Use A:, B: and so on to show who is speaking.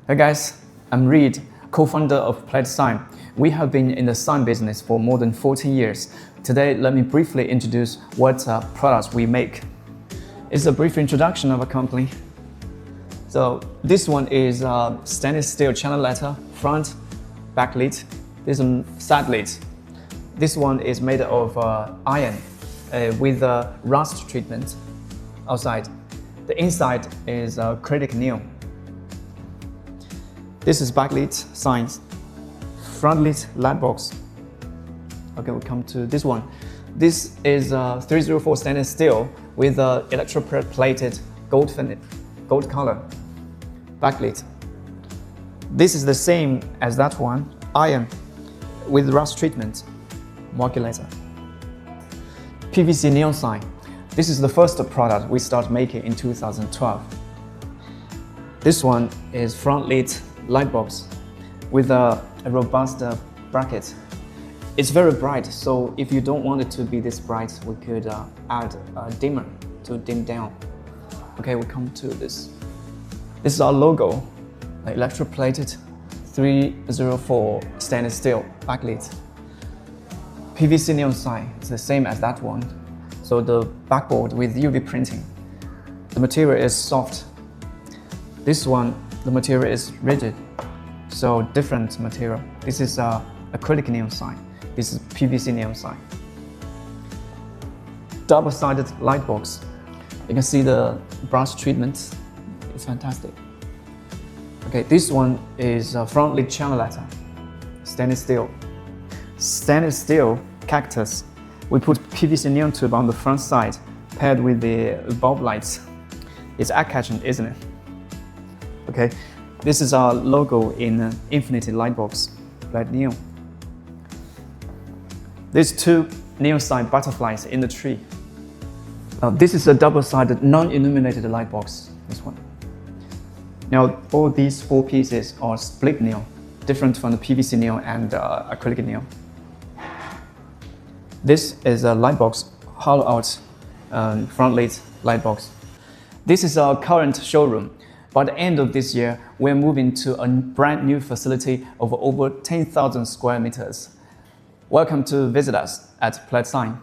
A: Hey guys, I'm Reed, co-founder of Pled Sign. We have been in the sign business for more than 14 years. Today, let me briefly introduce what products we make. It's a brief introduction of our company. So this one is stainless steel channel letter, front, back lid. This is side lid. This one is made of iron with rust treatment outside. The inside is acrylic neon. This is back lid signs, front lid light box. Okay, we come to this one. This is 304 stainless steel with electroplated gold color back lid. This is the same as that one, iron with rust treatment, maculator. PVC neon sign. This is the first product we started making in 2012. This one is front lid light box with a robust bracket. It's very bright, so if you don't want it to be this bright, we could add a dimmer to dim down. Okay, we come to this. This is our logo, electroplated 304 stainless steel backlit. PVC neon sign is the same as that one. So the backboard with UV printing. The material is soft. This one, the material is rigid, so different material. This is acrylic neon sign. This is PVC neon sign. Double-sided light box. You can see the brush treatment. It's fantastic. Okay, this one is front lid channel letter, stainless steel. Stainless steel cactus. We put PVC neon tube on the front side, paired with the bulb lights. It's eye-catching, isn't it? Okay, this is our logo in Illuminated light box, Pled neon. There's two neon sign butterflies in the tree. This is a double-sided non-illuminated light box, this one. Now, all these four pieces are split neon, different from the PVC neon and acrylic neon. This is a light box, hollow out front lid light box. This is our current showroom. By the end of this year, we're moving to a brand new facility of over 10,000 square meters. Welcome to visit us at Pled Sign.